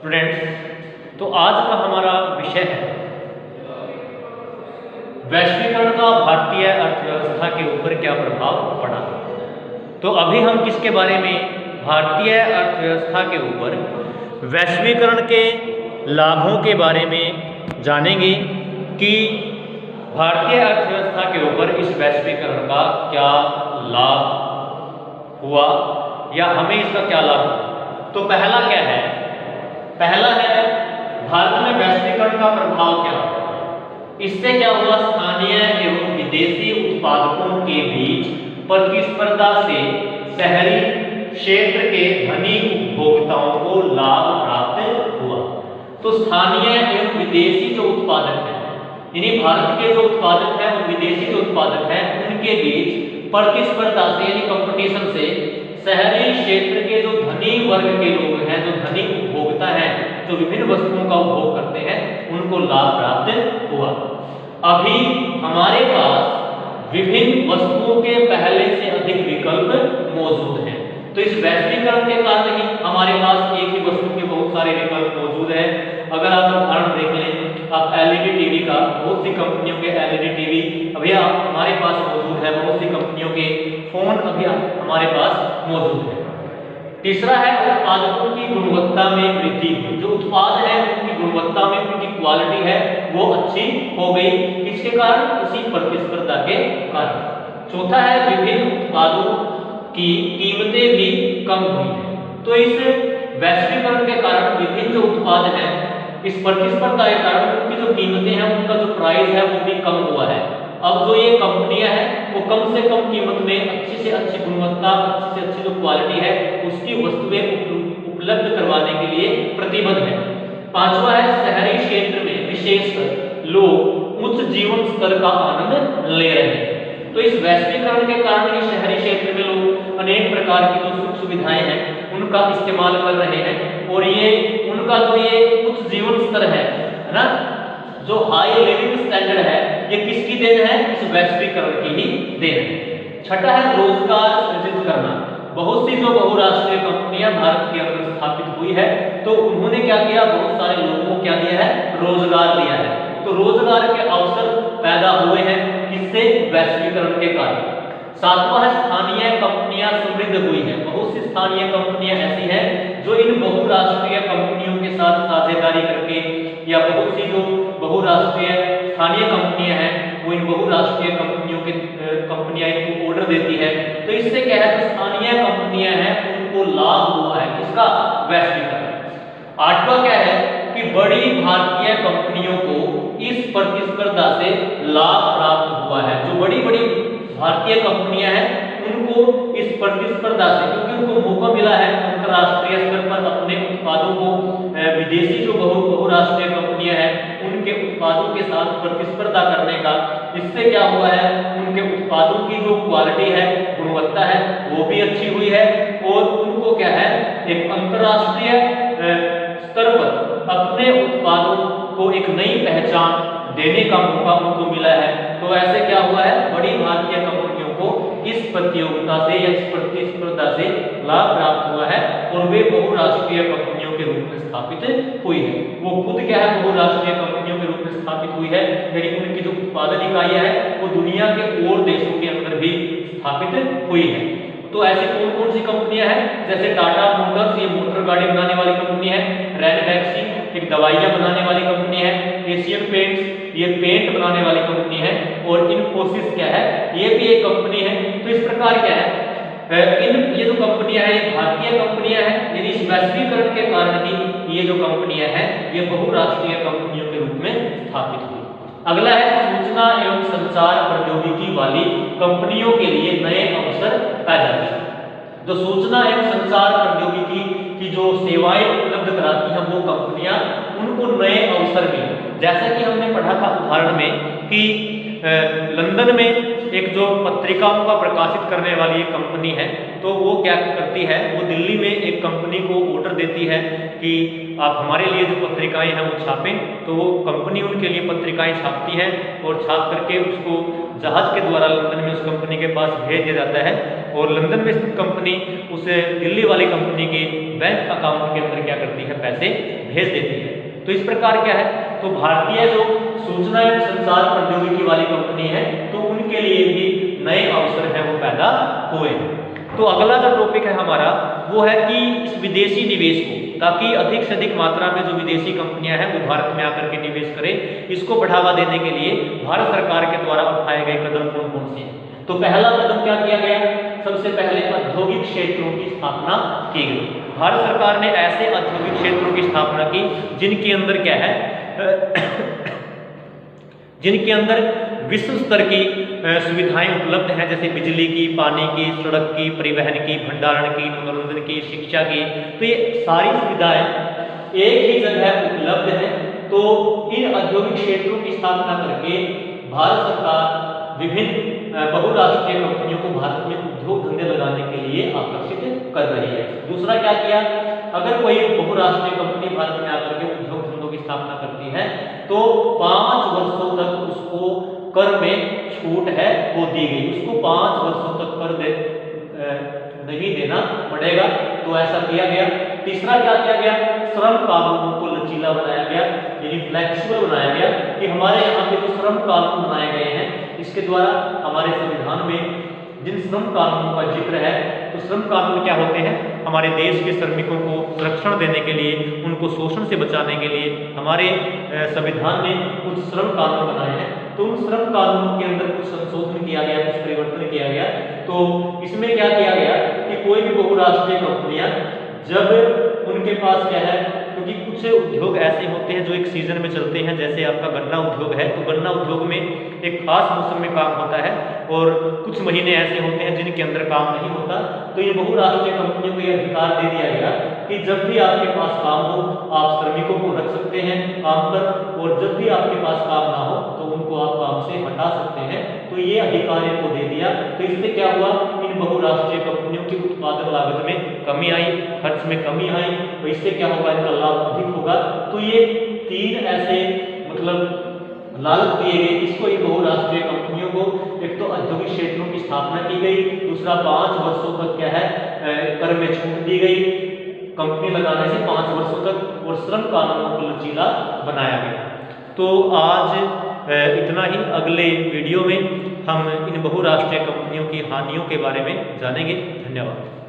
Students, तो आज का हमारा विषय है वैश्वीकरण का भारतीय अर्थव्यवस्था के ऊपर क्या प्रभाव पड़ा। तो अभी हम किसके बारे में, भारतीय अर्थव्यवस्था के ऊपर वैश्वीकरण के लाभों के बारे में जानेंगे कि भारतीय अर्थव्यवस्था के ऊपर इस वैश्वीकरण का क्या लाभ हुआ या हमें इसका क्या लाभ हुआ। तो पहला क्या है, पहला है भारत में वैश्वीकरण का प्रभाव क्या हुआ। इससे क्या हुआ, स्थानीय एवं विदेशी उत्पादकों के बीच प्रतिस्पर्धा से शहरी क्षेत्र के धनी उपभोक्ताओं को लाभ प्राप्त हुआ। तो स्थानीय एवं विदेशी जो उत्पादक हैं, यानी भारत के जो उत्पादक हैं और विदेशी जो उत्पादक हैं, उनके बीच प्रतिस्पर्धा से यानी कंपटीशन से शहरी क्षेत्र के जो धनी वर्ग के लोग हैं, जो धनी उपभोक्ता हैं, जो विभिन्न वस्तुओं का उपभोग करते हैं, उनको लाभ प्राप्त हुआ। अभी हमारे पास विभिन्न वस्तुओं के पहले से अधिक विकल्प मौजूद हैं। तो इस वैश्वीकरण के कारण ही हमारे पास एक ही वस्तु के बहुत सारे विकल्प मौजूद हैं। अगर आप उदाहरण देख लें, आप एलईडी टीवी का, बहुत सी कंपनियों के एलईडी टीवी अभी हमारे पास मौजूद है, बहुत सी कंपनियों के फोन अभी हमारे पास मौजूद है। तीसरा है उत्पादकों की गुणवत्ता में वृद्धि। जो उत्पाद है उनकी गुणवत्ता में, उनकी क्वालिटी है वो अच्छी हो गई, इसके कारण, इसी प्रतिस्पर्धा के कारण। चौथा है विभिन्न उत्पादों की कीमतें भी कम हुई है। तो इस वैश्वीकरण के कारण विभिन्न जो उत्पाद हैं, इस प्रतिस्पर्धा के कारण उनकी जो कीमतें हैं, उनका जो प्राइस है वो भी कम हुआ है। अब जो ये कंपनियां हैं वो कम से कम कीमत में अच्छी से अच्छी गुणवत्ता, अच्छी से अच्छी जो क्वालिटी है उसकी वस्तुएं उपलब्ध करवाने के लिए प्रतिबद्ध है। पांचवा है शहरी क्षेत्र में विशेषकर लोग उच्च जीवन स्तर का आनंद ले रहे हैं। तो इस वैश्वीकरण के कारण ही शहरी क्षेत्र में लोग अनेक प्रकार की जो सुख सुविधाएं हैं उनका इस्तेमाल कर रहे हैं, और ये उनका जो ये उच्च जीवन स्तर है ना, जो हाई लिविंग स्टैंडर्ड है, ये किसकी देन है, इस वैश्वीकरण की ही देन है। छठा है रोजगार सृजित करना। बहुत सी जो बहुराष्ट्रीय कंपनियां भारत के अंदर स्थापित हुई है, तो उन्होंने क्या किया, बहुत सारे लोगों को क्या दिया है, रोजगार दिया है। तो रोजगार के अवसर पैदा हुए हैं, किससे, वैश्वीकरण के कारण। सातवां है स्थानीय कंपनियां समृद्ध हुई हैं। बहुत सी स्थानीय कंपनियां ऐसी हैं जो इन बहुराष्ट्रीय कंपनियों के साथ साझेदारी करके, या बहुत सी जो बहुराष्ट्रीय स्थानीय कंपनियां हैं वो इन बहुराष्ट्रीय कंपनियां इनको ऑर्डर देती है। तो इससे क्या है, जो स्थानीय कंपनियां हैं उनको लाभ हुआ है, किसका, वैश्वीकरण। आठवां क्या है कि बड़ी भारतीय कंपनियों को इस प्रतिस्पर्धा से लाभ प्राप्त हुआ है। जो बड़ी बड़ी भारतीय कंपनियां हैं उनको इस प्रतिस्पर्धा से, क्योंकि उनको मौका मिला है अंतर्राष्ट्रीय स्तर पर अपने उत्पादों को विदेशी जो बहुराष्ट्रीय कंपनियां हैं उनके उत्पादों के साथ प्रतिस्पर्धा करने का। इससे क्या हुआ है, उनके उत्पादों की जो क्वालिटी है, गुणवत्ता है, वो भी अच्छी हुई है, और उनको क्या है, एक अंतर्राष्ट्रीय स्तर पर अपने उत्पादों को एक नई पहचान देने का मौका उनको मिला है। तो ऐसे क्या हुआ है, बड़ी भारतीय कंपनियों को इस प्रतियोगिता से या इस प्रतिस्पर्धा से लाभ प्राप्त हुआ है, और वे बहुराष्ट्रीय कंपनियों के रूप में स्थापित हुई है। वो खुद क्या है, बहुराष्ट्रीय कंपनियों के रूप में स्थापित हुई है, यानी उनकी जो उत्पादन इकाइयां है वो दुनिया के और देशों के अंदर भी स्थापित हुई है। तो ऐसी कौन कौन सी कंपनियां हैं, जैसे टाटा मोटर्स, ये मोटर गाड़ी बनाने वाली कंपनी है, रैनबैक्सी एक दवाइयां बनाने वाली कंपनी है, एशियन पेंट्स ये पेंट बनाने वाली कंपनी है, और इन्फोसिस क्या है, ये भी एक कंपनी है। तो इस प्रकार क्या है, ये जो कंपनियां हैं ये भारतीय कंपनियां हैं, यानी इस वैश्वीकरण के कारण ही ये जो कंपनियां हैं ये बहुराष्ट्रीय कंपनियों के रूप में स्थापित हुई। अगला है सूचना एवं संचार प्रौद्योगिकी वाली कंपनियों के लिए नए अवसर पैदा किए। जो सूचना एवं संचार प्रौद्योगिकी की जो सेवाएं उपलब्ध कराती हैं वो कंपनियां, उनको नए अवसर मिले। जैसा कि हमने पढ़ा था उदाहरण में कि लंदन में एक जो पत्रिकाओं का प्रकाशित करने वाली एक कंपनी है, तो वो क्या करती है, वो दिल्ली में एक कंपनी को ऑर्डर देती है कि आप हमारे लिए जो पत्रिकाएं हैं वो छापें। तो वो कंपनी उनके लिए पत्रिकाएं छापती है और छाप करके उसको जहाज के द्वारा लंदन में उस कंपनी के पास भेज दिया जाता है, और लंदन में स्थित कंपनी उसे दिल्ली वाली कंपनी के बैंक अकाउंट के अंदर क्या करती है, पैसे भेज देती है। तो इस प्रकार क्या है, तो भारतीय जो सूचना एवं संचार प्रौद्योगिकी वाली कंपनी है, तो उनके लिए भी नए अवसर हैं वो पैदा हुए। तो अगला जो टॉपिक है हमारा वो है कि इस विदेशी निवेश को, ताकि अधिक से अधिक मात्रा में जो विदेशी कंपनियां हैं वो भारत में आकर के निवेश करें, इसको बढ़ावा देने के लिए भारत सरकार के द्वारा उठाए गए कदम कौन कौन से हैं। तो पहला कदम क्या किया गया, सबसे पहले औद्योगिक क्षेत्रों की स्थापना की गई। भारत सरकार ने ऐसे औद्योगिक क्षेत्रों की स्थापना की जिनके अंदर क्या है जिनके अंदर विश्व स्तर की सुविधाएं उपलब्ध हैं, जैसे बिजली की, पानी की, सड़क की, परिवहन की, भंडारण की, मनोरंजन की, शिक्षा की। तो ये सारी सुविधाएं एक ही जगह उपलब्ध है। तो इन औद्योगिक क्षेत्रों की स्थापना करके भारत सरकार विभिन्न बहुराष्ट्रीय कंपनियों को भारत में उद्योग धंधे लगाने के लिए आकर्षित कर रही है। दूसरा क्या किया, अगर कोई बहुराष्ट्रीय कंपनी भारत में आकर के उद्योग धंधों की स्थापना करती है तो 5 वर्षों तक उसको कर में छूट है वो दी गई, उसको 5 वर्षों तक कर नहीं देना पड़ेगा। तो ऐसा किया गया। तीसरा क्या किया गया, श्रम कानूनों को लचीला बनाया गया, यानी फ्लेक्सिबल बनाया गया कि हमारे यहाँ के जो श्रम कानून बनाए गए हैं इसके द्वारा हमारे संविधान में जिन श्रम कानूनों का जिक्र है, तो श्रम कानून क्या होते हैं, हमारे देश के श्रमिकों को संरक्षण देने के लिए, उनको शोषण से बचाने के लिए हमारे संविधान में कुछ श्रम कानून बनाए हैं। तो उन श्रम कानूनों के अंदर कुछ संशोधन किया गया, कुछ परिवर्तन किया गया। तो इसमें क्या किया गया कि कोई भी बहुराष्ट्रीय कंपनियां जब उनके पास क्या है, क्योंकि कुछ उद्योग ऐसे होते हैं जो एक सीजन में चलते हैं, जैसे आपका गन्ना उद्योग है, तो गन्ना उद्योग में एक खास मौसम में काम होता है और कुछ महीने ऐसे होते हैं जिनके अंदर काम नहीं होता। तो ये बहुराष्ट्रीय कंपनियों को यह अधिकार दे दिया गया कि जब भी आपके पास काम हो आप श्रमिकों को रख सकते हैं काम पर, और जब भी आपके पास काम ना हो तो उनको आप काम से हटा सकते हैं। तो ये अधिकार इनको दे दिया। तो इससे क्या हुआ, इन बहुराष्ट्रीय कंपनियों की उत्पादन लागत में कमी आई, खर्च में कमी आई, तो इससे क्या होगा, इनका लाभ अधिक होगा। तो ये 3 ऐसे मतलब लालच दिए गए इसको, ये बहुराष्ट्रीय कंपनियों को। एक तो औद्योगिक क्षेत्रों की स्थापना की गई, दूसरा 5 वर्षों तक क्या है कर में छूट दी गई कंपनी लगाने से 5 वर्षों तक, और श्रम कानूनों को लचीला बनाया गया। तो आज इतना ही। अगले वीडियो में हम इन बहुराष्ट्रीय कंपनियों की हानियों के बारे में जानेंगे। धन्यवाद।